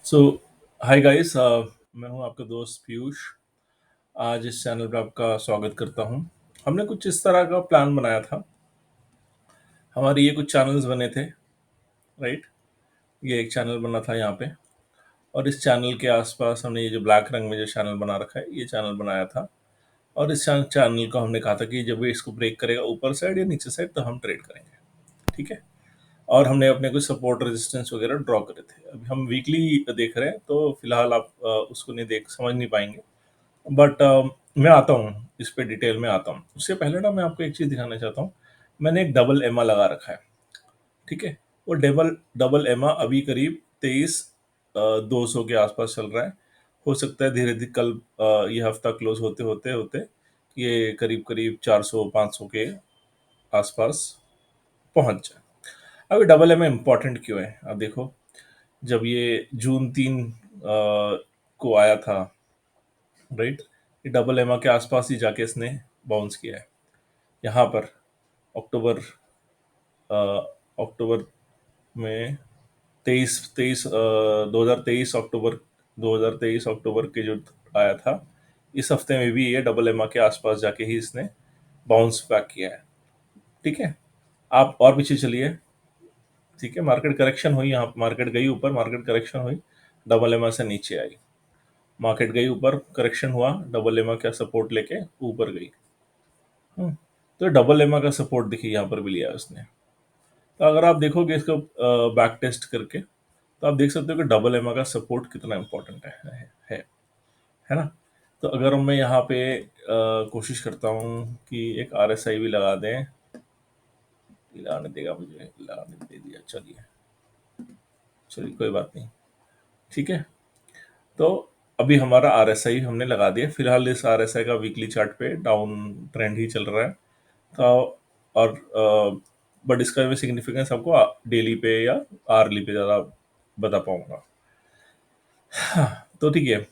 सो hi guys, मैं हूं आपका दोस्त पीयूष। आज इस चैनल पे आपका स्वागत करता हूं। हमने कुछ इस तरह का प्लान बनाया था। हमारे ये कुछ चैनल्स बने थे, राइट। ये एक चैनल बना था यहाँ पे, और इस चैनल के आसपास हमने ये जो ब्लैक रंग में जो चैनल बना रखा है, ये चैनल बनाया था। और इस चैनल को हमने कहा था कि जब ये इसको ब्रेक करेगा ऊपर साइड या नीचे साइड तो हम ट्रेड करेंगे, ठीक है। और हमने अपने कुछ सपोर्ट रेजिस्टेंस वगैरह ड्रॉ करे थे। अभी हम वीकली देख रहे हैं, तो फिलहाल आप उसको नहीं देख समझ नहीं पाएंगे। बट मैं आता हूँ इस पे, डिटेल में आता हूँ। उससे पहले ना मैं आपको एक चीज़ दिखाना चाहता हूँ। मैंने एक डबल एमा लगा रखा है, ठीक है। वो डबल डबल एमा अभी करीब 23,200 के आसपास चल रहा है। हो सकता है धीरे धीरे कल ये हफ्ता क्लोज होते होते होते ये करीब करीब 400-500 के आसपास पहुंच जाए। अब ये डबल एमा इम्पोर्टेंट क्यों है? अब देखो, जब ये जून 3 को आया था, राइट, ये डबल एमा के आसपास ही जाके इसने बाउंस किया है। यहाँ पर अक्टूबर अ, अक्टूबर में 2023 अक्टूबर के जो आया था, इस हफ्ते में भी ये डबल एमा के आसपास जाके ही इसने बाउंस बैक किया है, ठीक है। आप और पीछे चलिए, ठीक है। मार्केट करेक्शन हुई, यहाँ मार्केट गई ऊपर, मार्केट करेक्शन हुई, डबल एमा से नीचे आई। मार्केट गई ऊपर, करेक्शन हुआ, डबल एमा का सपोर्ट लेके ऊपर गई। तो डबल एमा का सपोर्ट देखिए यहाँ पर भी लिया है उसने। तो अगर आप देखोगे इसको बैक टेस्ट करके, तो आप देख सकते हो कि डबल एमा का सपोर्ट कितना इम्पोर्टेंट है ना। तो अगर मैं यहाँ पे कोशिश करता हूँ कि एक RSI भी लगा दें, लगाने देगा मुझे, लगाने दे दिया, चलिए चलिए कोई बात नहीं, ठीक है। तो अभी हमारा RSI हमने लगा दिया। फिलहाल इस RSI का वीकली चार्ट पे डाउन ट्रेंड ही चल रहा है। तो और बट इसका मैं सिग्निफिकेंस आपको डेली पे या आरली पे ज़्यादा बता पाऊंगा। तो ठीक है,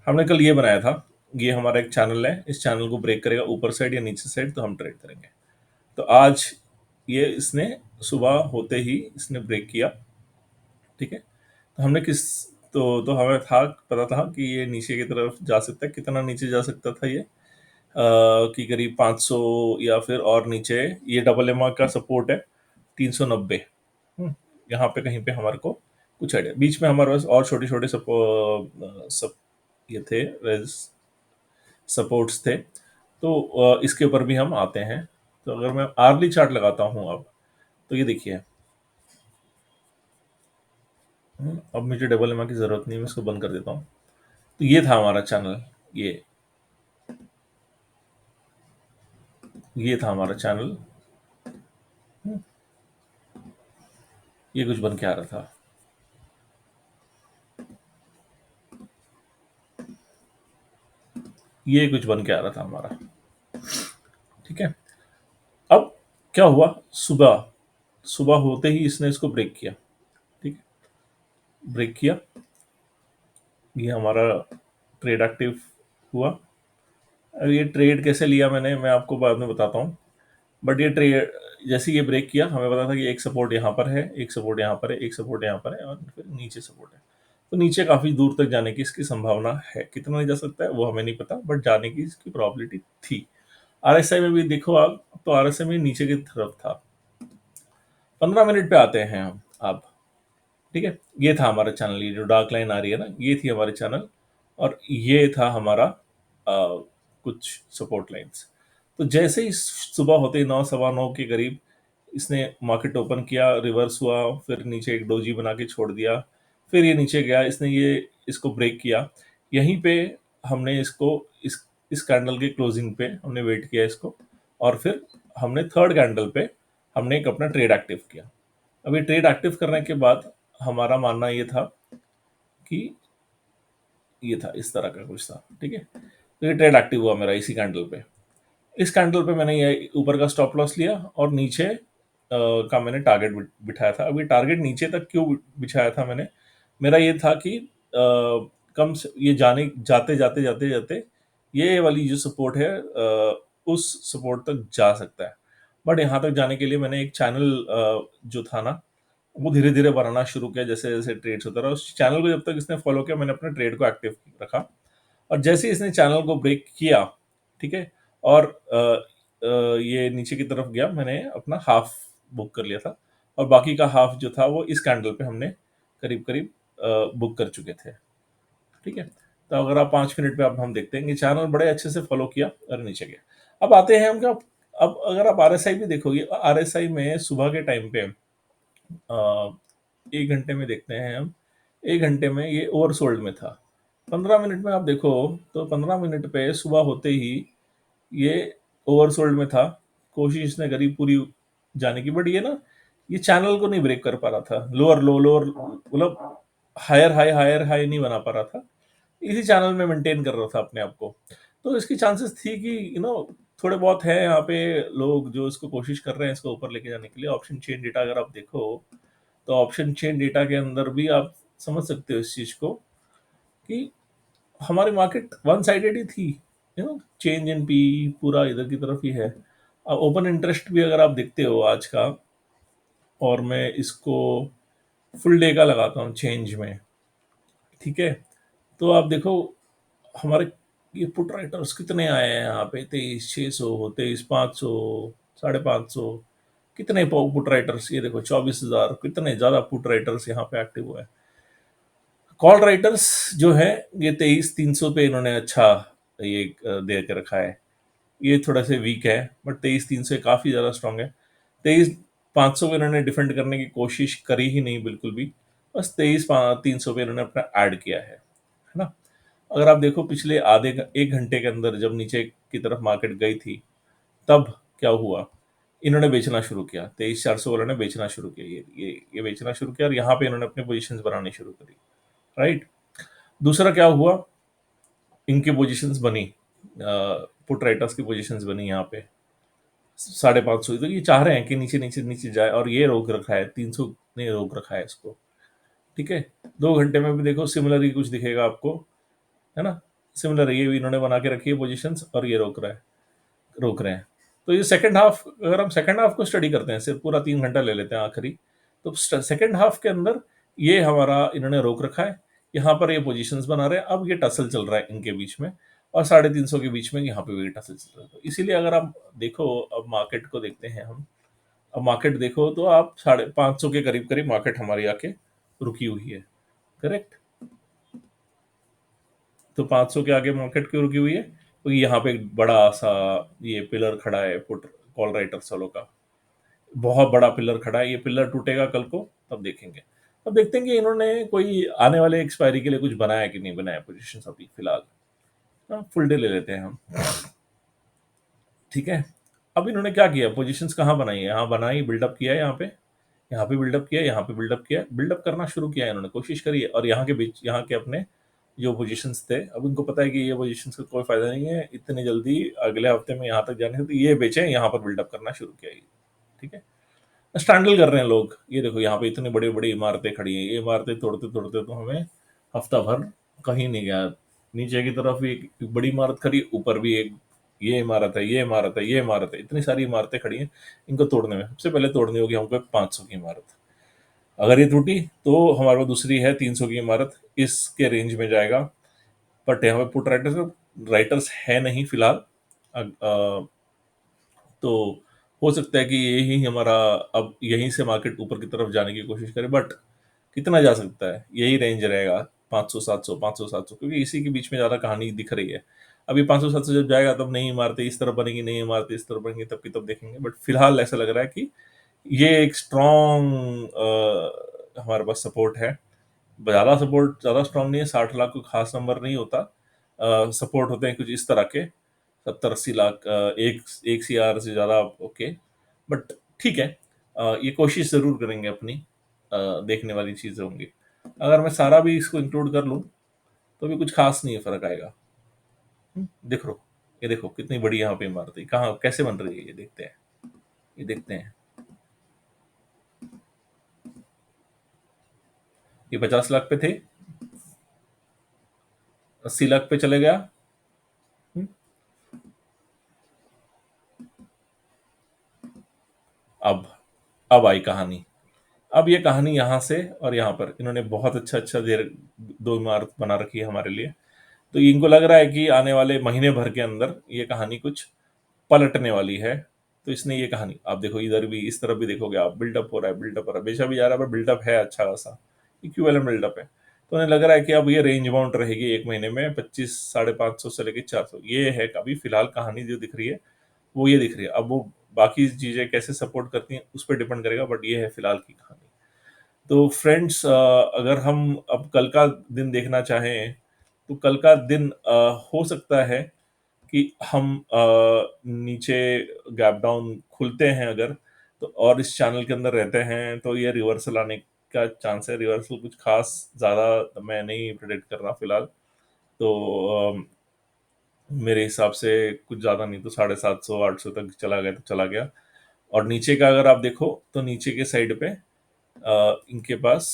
हमने कल ये बनाया था, ये हमारा एक चैनल है, इस चैनल को ब्रेक करेगा ऊपर साइड या नीचे साइड तो हम ट्रेड करेंगे। तो आज ये इसने सुबह होते ही इसने ब्रेक किया, ठीक है। तो हमने किस तो हमें था पता था कि ये नीचे की तरफ जा सकता है। कितना नीचे जा सकता था ये? कि करीब 500 या फिर और नीचे। ये डबल एमा का सपोर्ट है 390। यहाँ पे कहीं पे हमारे को कुछ आइडिया, बीच में हमारे पास और छोटे छोटे सब ये थे, सपोर्ट्स थे। तो इसके ऊपर भी हम आते हैं। तो अगर मैं आर्ली चार्ट लगाता हूँ अब, तो ये देखिए। अब मुझे डबल एमा की ज़रूरत नहीं, मैं इसको बंद कर देता हूँ। तो ये था हमारा चैनल, ये था हमारा चैनल। ये कुछ बन के आ रहा था, ये कुछ बन के आ रहा था हमारा, ठीक है। अब क्या हुआ? सुबह सुबह होते ही इसने इसको ब्रेक किया, ठीक है। ब्रेक किया, ये हमारा ट्रेड एक्टिव हुआ। अब ये ट्रेड कैसे लिया मैंने, मैं आपको बाद में बताता हूँ। बट ये ट्रेड जैसे ये ब्रेक किया, हमें पता था कि एक सपोर्ट यहाँ पर है, एक सपोर्ट यहाँ पर है, एक सपोर्ट यहाँ पर है, और फिर नीचे सपोर्ट है। तो नीचे काफ़ी दूर तक जाने की इसकी संभावना है। कितना नहीं जा सकता है वो हमें नहीं पता, बट जाने की इसकी प्रॉबिलिटी थी। RSI में भी देखो आप, तो RSI में नीचे की तरफ था। 15 मिनट पे आते हैं हम अब, ठीक है। ये था हमारा चैनल, ये जो डार्क लाइन आ रही है ना, ये थी हमारे चैनल। और ये था हमारा कुछ सपोर्ट लाइंस। तो जैसे ही सुबह होते ही 9 सवा 9 के करीब इसने मार्केट ओपन किया, रिवर्स हुआ, फिर नीचे एक डोजी बना के छोड़ दिया, फिर ये नीचे गया, इसने ये इसको ब्रेक किया। यहीं पे हमने इसको इस कैंडल के क्लोजिंग पे हमने वेट किया इसको, और फिर हमने थर्ड कैंडल पे हमने एक अपना ट्रेड एक्टिव किया। अभी ट्रेड एक्टिव करने के बाद हमारा मानना ये था कि ये था, इस तरह का कुछ था, ठीक है। तो ये ट्रेड एक्टिव हुआ मेरा इसी कैंडल पे। इस कैंडल पे मैंने ये ऊपर का स्टॉप लॉस लिया, और नीचे का मैंने टारगेट बिठाया था। अभी टारगेट नीचे तक क्यों बिछाया था मैंने? मेरा ये था कि कम से ये जाने जाते जाते जाते जाते ये वाली जो सपोर्ट है उस सपोर्ट तक जा सकता है। बट यहाँ तक जाने के लिए मैंने एक चैनल जो था ना, वो धीरे-धीरे बनाना शुरू किया जैसे-जैसे ट्रेड्स होता रहा। उस चैनल को जब तक इसने फ़ॉलो किया, मैंने अपने ट्रेड को एक्टिव रखा और जैसे ही इसने चैनल को ब्रेक किया, ठीक है? और ये नीचे की तरफ गया, मैंने अपना हाफ बुक कर लिया था और बाकी का हाफ जो था वो इस कैंडल पे हमने करीब-करीब बुक कर चुके थे, ठीक है? तो अगर आप 5 मिनट पे अब हम देखते हैं कि चैनल बड़े अच्छे से फ़ॉलो किया और नीचे गया। अब आते हैं हम क्या, अब अगर आप आरएसआई भी देखोगे, आरएसआई में सुबह के टाइम पे 1 घंटे में देखते हैं हम, 1 घंटे में ये ओवरसोल्ड में था। 15 मिनट में आप देखो तो 15 मिनट पे सुबह होते ही ये ओवरसोल्ड में था। कोशिश इसने करी पूरी जाने की, बट ये ना, ये चैनल को नहीं ब्रेक कर पा रहा था। लोअर लो, लोअर मतलब हायर हाई नहीं बना पा रहा था। इसी चैनल में मेंटेन कर रहा था अपने आप को। तो इसकी चांसेस थी कि थोड़े बहुत है यहाँ पे लोग जो इसको कोशिश कर रहे हैं इसको ऊपर लेके जाने के लिए। ऑप्शन चेन डेटा अगर आप देखो तो ऑप्शन चेन डेटा के अंदर भी आप समझ सकते हो इस चीज को कि हमारी मार्केट वन साइडेड ही थी। चेंज इन पी पूरा इधर की तरफ ही है। अब ओपन इंटरेस्ट भी अगर आप देखते हो आज का, और मैं इसको फुल डे का लगाता हूँ चेंज में, ठीक है? तो आप देखो हमारे ये पुट राइटर्स कितने आए हैं यहाँ पे, 23,600, 23,500, 550, कितने पुट राइटर्स, ये देखो 24,000, कितने ज्यादा पुट राइटर्स यहाँ पे एक्टिव हुए हैं। कॉल राइटर्स जो है ये 23,300 पे इन्होंने अच्छा ये दे के रखा है। ये थोड़ा से वीक है, बट 23,300 काफी ज्यादा स्ट्रांग है। 23,500 को इन्होंने डिफेंड करने की कोशिश करी ही नहीं बिल्कुल भी। बस 23,300 पे इन्होंने अपना ऐड किया है ना? अगर आप देखो पिछले आधे 1 घंटे के अंदर जब नीचे की तरफ मार्केट गई थी, तब क्या हुआ, इन्होंने बेचना शुरू किया। 23,400 वालों ने बेचना शुरू किया, ये बेचना शुरू किया और यहाँ पे इन्होंने अपनी पोजीशंस बनानी शुरू करी, राइट? दूसरा क्या हुआ, इनकी पोजीशंस बनी, पुट राइटर्स की पोजीशंस बनी यहाँ पे 550। तो ये चाह रहे हैं कि नीचे नीचे नीचे जाए और ये रोक रखा है, 300 ने रोक रखा है इसको, ठीक है? 2 घंटे में भी देखो सिमिलर ही कुछ दिखेगा आपको, है ना? सिमिलर ये भी इन्होंने बना के रखी है पोजीशंस और ये रोक रहे हैं। तो ये सेकंड हाफ, अगर हम सेकंड हाफ को स्टडी करते हैं, सिर्फ पूरा 3 घंटा ले लेते हैं आखिरी, तो सेकंड हाफ के अंदर ये हमारा इन्होंने रोक रखा है, यहाँ पर ये पोजीशंस बना रहे हैं। अब ये टसल चल रहा है इनके बीच में और 350 के बीच में यहाँ पे भी टसल चल रहा है। तो इसीलिए अगर आप देखो, अब मार्केट को देखते हैं हम, अब मार्केट देखो तो आप 550 के करीब करीब मार्केट हमारी आके रुकी हुई है, करेक्ट? तो 500 के आगे मार्केट क्यों रुकी हुई है? क्योंकि यहाँ पे एक बड़ा सा ये पिलर खड़ा है पुट कॉल राइटर सोलो का, बहुत बड़ा पिलर खड़ा है। ये पिलर टूटेगा कल को, तब देखेंगे। अब देखते हैं कि इन्होंने कोई आने वाले एक्सपायरी के लिए कुछ बनाया कि नहीं बनाया पोजीशन अभी फिलहाल। हाँ, फुल डे ले लेते हैं हम, ठीक है? अब इन्होंने क्या किया, पोजीशंस कहाँ बनाई है? यहाँ बनाई, बिल्डअप किया है, यहाँ पे बिल्डअप किया, यहाँ पे बिल्डअप किया, बिल्डअप करना शुरू किया है इन्होंने, कोशिश करी है। और यहाँ के बीच, यहाँ के अपने जो पोजीशंस थे, अब इनको पता है कि ये पोजीशंस का कोई फायदा नहीं है इतनी जल्दी अगले हफ्ते में यहाँ तक जाने से, तो ये बेचे, यहाँ पर बिल्डअप करना शुरू किया है, ठीक है? स्टैंडल कर रहे हैं लोग। ये देखो यहाँ पे इतनी बड़ी बड़ी इमारतें खड़ी हैं, ये इमारतें तोड़ते तोड़ते तो हमें हफ्ता भर कहीं नहीं गया। नीचे की तरफ भी एक बड़ी इमारत खड़ी, ऊपर भी एक, ये इमारत है, ये इमारत है, ये इमारत है, इतनी सारी इमारतें खड़ी हैं। इनको तोड़ने में सबसे पहले तोड़नी होगी हमको 500 की इमारत। अगर ये टूटी तो हमारे पास दूसरी है 300 की इमारत, इसके रेंज में जाएगा। बट यहाँ पे पुट राइटर्स राइटर्स है नहीं फिलहाल। तो हो सकता है कि यही हमारा, अब यहीं से मार्केट ऊपर की तरफ जाने की कोशिश करे, बट कितना जा सकता है, यही रेंज रहेगा 500 700, 500 700, क्योंकि इसी के बीच में ज़्यादा कहानी दिख रही है। अभी 500 700 जब जाएगा तब नई इमारतें इस तरफ बनेगी, नई इमारतें इस तरफ बनेंगी, तब की तब देखेंगे। बट फिलहाल ऐसा लग रहा है कि ये एक स्ट्रॉन्ग हमारे पास सपोर्ट है। ज़्यादा सपोर्ट, ज़्यादा स्ट्रॉन्ग नहीं है, 60 लाख कोई खास नंबर नहीं होता। सपोर्ट होते हैं कुछ इस तरह के, 70 80 लाख, एक एक सी आर से ज़्यादा, ओके। बट ठीक है, ये कोशिश ज़रूर करेंगे अपनी, देखने वाली चीज़ें होंगी। अगर मैं सारा भी इसको इंक्लूड कर लूँ तो भी कुछ खास नहीं है, फ़र्क आएगा। देख लो, ये देखो कितनी बड़ी यहाँ पे इमारत है, कहाँ कैसे बन रही है, ये देखते हैं, ये देखते हैं। ये 50 लाख पे थे, 80 लाख पे चले गया। हम्म, अब अब आई कहानी। अब ये कहानी यहाँ से और यहाँ पर इन्होंने बहुत अच्छा देर दो इमारत बना रखी है हमारे लिए। तो इनको लग रहा है कि आने वाले महीने भर के अंदर ये कहानी कुछ पलटने वाली है। तो इसने ये कहानी आप देखो, इधर भी इस तरफ भी देखोगे आप, बिल्डअप हो रहा है, बिल्डअप हो रहा है, बेचा भी जा रहा है, पर बिल्डअप है अच्छा खासा, इक्विवेलेंट बिल्डअप है। तो उन्हें लग रहा है कि अब ये रेंज बाउंड रहेगी एक महीने में 25 550 से लेकर 400। ये है अभी फिलहाल कहानी जो दिख रही है वो ये दिख रही है। अब वो बाकी चीजें कैसे सपोर्ट करती हैं उस पर डिपेंड करेगा, बट ये है फिलहाल की कहानी। तो फ्रेंड्स, अगर हम अब कल का दिन देखना चाहें तो कल का दिन हो सकता है कि हम नीचे गैप डाउन खुलते हैं अगर, तो और इस चैनल के अंदर रहते हैं तो ये रिवर्सल आने का चांस है। रिवर्सल कुछ खास ज़्यादा मैं नहीं प्रेडिक्ट कर रहा फिलहाल। तो मेरे हिसाब से कुछ ज़्यादा नहीं तो 750 800 तक चला गया तो चला गया। और नीचे का अगर आप देखो तो नीचे के साइड पे इनके पास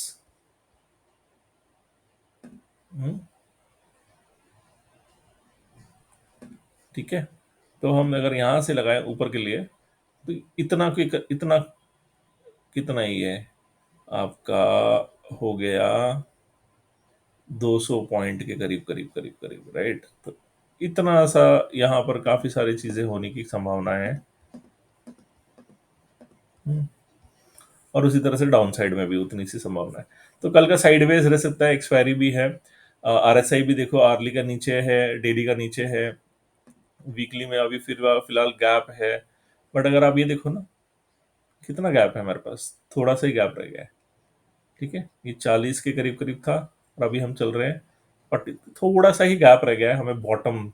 हम्म, ठीक है। तो हम अगर यहाँ से लगाए ऊपर के लिए तो इतना कितना ही है आपका, हो गया 200 पॉइंट के करीब करीब करीब करीब, राइट। तो इतना सा यहाँ पर काफी सारी चीजें होने की संभावना है। हम्म, और उसी तरह से डाउन साइड में भी उतनी सी संभावना है। तो कल का साइडवेज रह सकता है, एक्सपायरी भी है। आरएसआई भी देखो, आर्ली का नीचे है, डेली का नीचे है, वीकली में अभी फिर फिलहाल गैप है। बट अगर आप ये देखो ना, कितना गैप है हमारे पास, थोड़ा सा ही गैप रह गया है। ठीक है, ये 40 के करीब करीब था और अभी हम चल रहे हैं 40। थोड़ा सा ही गैप रह गया है हमें बॉटम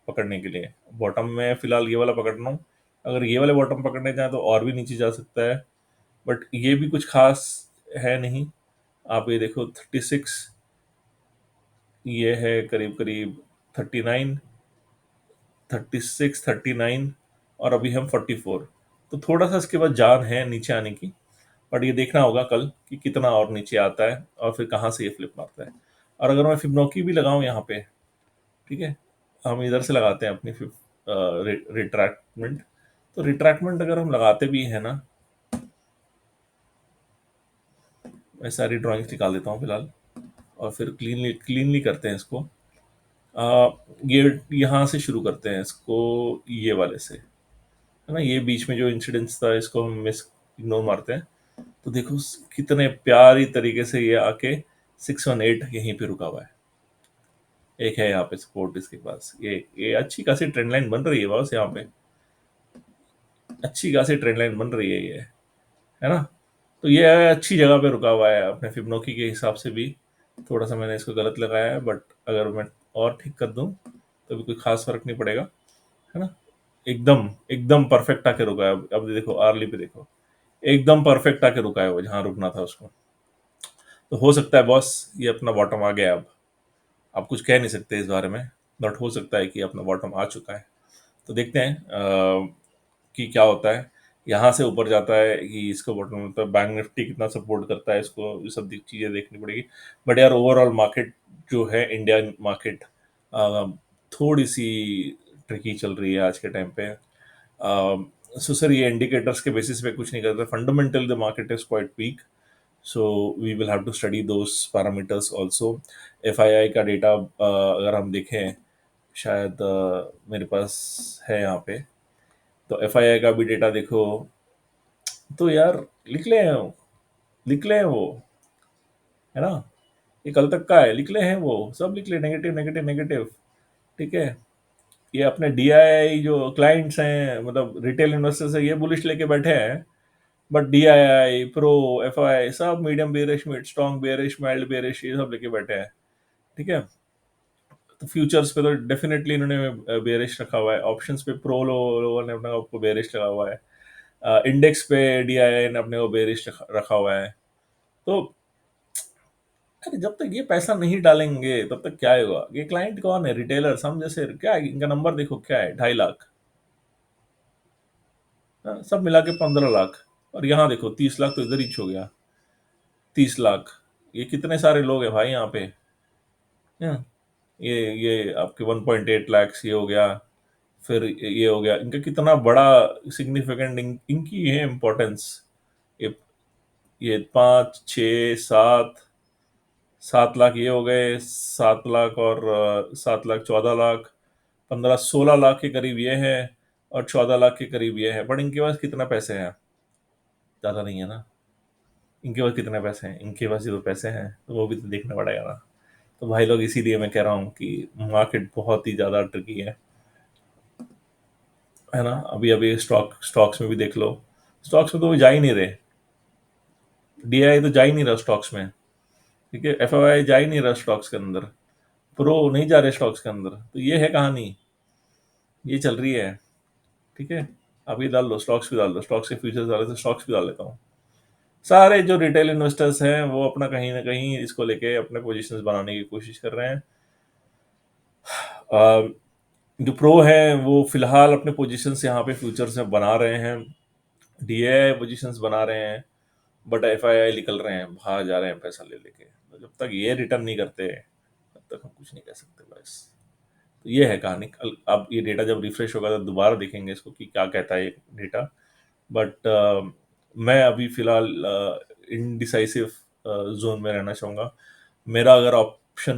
पकड़ने के लिए। बॉटम में फिलहाल ये वाला पकड़ना हूँ। अगर ये वाले बॉटम पकड़ने जाए तो और भी नीचे जा सकता है, बट ये भी कुछ खास है नहीं। आप ये देखो 36, ये है करीब करीब 39, 36, 39, और अभी हम 44। तो थोड़ा सा इसके बाद जान है नीचे आने की, बट ये देखना होगा कल कि कितना और नीचे आता है और फिर कहाँ से ये फ्लिप मारता है। और अगर मैं फिबोनाची भी लगाऊं यहाँ पे, ठीक है, हम इधर से लगाते हैं अपनी रिट्रैक्टमेंट। तो रिट्रैक्टमेंट अगर हम लगाते भी हैं ना, मैं सारी ड्राइंग्स निकाल देता हूँ फिलहाल और फिर क्लीनली क्लीनली करते हैं इसको। ये यहाँ से शुरू करते हैं इसको, ये वाले से, है ना। ये बीच में जो इंसिडेंस था इसको हम मिस इग्नोर मारते हैं। तो देखो कितने प्यारी तरीके से ये आके 618 यहीं पे रुका हुआ है। एक है यहाँ पे सपोर्ट इसके पास, ये अच्छी खासी ट्रेंड लाइन बन रही है बस यहाँ पे, अच्छी खासी ट्रेंड लाइन बन रही है ये, है ना। तो ये अच्छी जगह पे रुका हुआ है अपने फिबोनाची के हिसाब से भी। थोड़ा सा मैंने इसको गलत लगाया है, बट अगर मैं और ठीक कर दूं तो भी कोई खास फर्क नहीं पड़ेगा, है ना। एकदम एकदम परफेक्ट आके रुका है। अब देखो आर्ली पे देखो, एकदम परफेक्ट आके रुका है वो जहां रुकना था उसको। तो हो सकता है बॉस ये अपना बॉटम आ गया। अब आप कुछ कह नहीं सकते इस बारे में, बट हो सकता है कि अपना बॉटम आ चुका है। तो देखते हैं कि क्या होता है। यहाँ से ऊपर जाता है कि इसको बॉटम, मतलब बैंक निफ्टी कितना सपोर्ट करता है इसको, ये सब चीज़ें देखनी पड़ेगी। बट यार ओवरऑल मार्केट जो है, इंडियन मार्केट थोड़ी सी ट्रिकी चल रही है आज के टाइम पे। सो सर ये इंडिकेटर्स के बेसिस पे कुछ नहीं करता, fundamental the market is quite weak. So we will have to study those parameters also. FII का डेटा अगर हम देखें, शायद मेरे पास है यहाँ पे, तो एफआईआई का भी डेटा देखो। तो यार निकले हैं वो, निकले हैं वो, है ना। ये कल तक का है, निकले हैं वो सब, निकले नेगेटिव नेगेटिव नेगेटिव। ठीक है, ये अपने डीआईआई जो क्लाइंट्स हैं, मतलब रिटेल इन्वेस्टर्स है, ये बुलिश लेके बैठे हैं। बट डीआईआई प्रो, एफआई सब medium bearish, mid strong bearish, mild bearish, ये सब लेके बैठे हैं। ठीक है, तो फ्यूचर्स पे तो डेफिनेटली इन्होंने बेरिश रखा हुआ है। ऑप्शंस पे प्रो लोगों ने अपना आपको बेरिश लगा हुआ है। इंडेक्स पे डीआईआई ने अपने को बेरिश रखा हुआ है। तो अरे जब तक ये पैसा नहीं डालेंगे तब तक क्या होगा। ये क्लाइंट कौन है, रिटेलर हम जैसे, क्या है इनका नंबर देखो, क्या है 2.5 लाख, हाँ, सब मिला के 15 लाख। और यहाँ देखो 30 लाख तो इधर ही हो गया, 30 लाख। ये कितने सारे लोग हैं भाई यहाँ पे, हाँ। ये आपके 1.8 लाख ये हो गया। फिर ये हो गया, इनका कितना बड़ा सिग्निफिकेंट इनकी है इम्पोर्टेंस। ये ये 5, 6, 7, 7 लाख ये हो गए, 7 लाख और 7 लाख, 14 लाख, 15, 16 लाख के करीब ये है, और 14 लाख के करीब ये है। बट इनके पास कितना पैसे हैं? ज़्यादा नहीं है ना। इनके पास कितने पैसे हैं? इनके पास ही तो पैसे हैं, तो वो भी तो देखना पड़ेगा ना। तो भाई लोग, इसीलिए मैं कह रहा हूँ कि मार्केट बहुत ही ज़्यादा ट्रिकी है ना। अभी अभी स्टॉक्स में भी देख लो, स्टॉक्स में तो वो जा ही नहीं रहे। डीआई तो जा ही नहीं रहा स्टॉक्स में, ठीक है। एफआई जा ही नहीं रहा स्टॉक्स के अंदर, प्रो नहीं जा रहे स्टॉक्स के अंदर। तो ये है कहानी, ये चल रही है, ठीक है। अभी डाल लो, स्टॉक्स भी डाल लो, स्टॉक्स के फ्यूचर्स डाले तो स्टॉक्स भी डाल लेता हूँ। सारे जो रिटेल इन्वेस्टर्स हैं वो अपना कहीं ना कहीं इसको लेके अपने पोजीशंस बनाने की कोशिश कर रहे हैं। अ, जो प्रो है वो फिलहाल अपने पोजीशंस यहाँ पे फ्यूचर्स में बना रहे हैं, डीए पोजीशंस बना रहे हैं, बट एफआईआई निकल रहे हैं, बाहर जा रहे हैं पैसा ले लेके। तो जब तक ये रिटर्न नहीं करते तब तक हम कुछ नहीं कह सकते बस। तो ये है कहानी। कल अब ये डेटा जब रिफ्रेश होगा तो दोबारा देखेंगे इसको कि क्या कहता है ये डेटा। बट मैं अभी फिलहाल इनडिसाइसिव जोन में रहना चाहूँगा। मेरा अगर ऑप्शन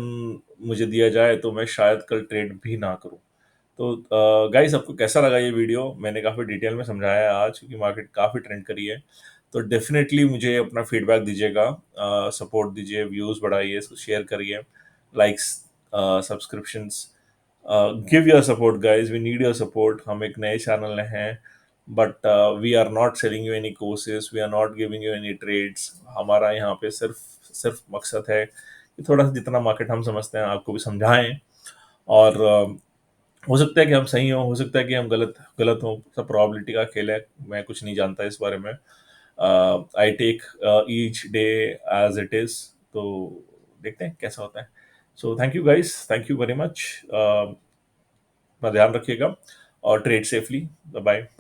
मुझे दिया जाए तो मैं शायद कल ट्रेड भी ना करूँ। तो गाइस, आपको कैसा लगा ये वीडियो? मैंने काफ़ी डिटेल में समझाया है आज, क्योंकि मार्केट काफ़ी ट्रेंड करी है। तो डेफिनेटली मुझे अपना फीडबैक दीजिएगा, सपोर्ट दीजिए, व्यूज़ बढ़ाइए, इसको शेयर करिए, likes, subscriptions, give your support guys, we need your support. हम एक नए चैनल में हैं, but we are not selling you any courses, we are not giving you any trades. हमारा यहाँ पे सिर्फ सिर्फ मकसद है कि थोड़ा सा जितना मार्केट हम समझते हैं आपको भी समझाएं। और हो सकता है कि हम सही हों, हो सकता है कि हम गलत गलत हों, सब प्रोबेबिलिटी का खेल है। मैं कुछ नहीं जानता इस बारे में। I take each day as it is. तो देखते हैं कैसा होता है। So thank you guys, thank you very much. अपना ध्यान रखिएगा और ट्रेड सेफली। Bye bye.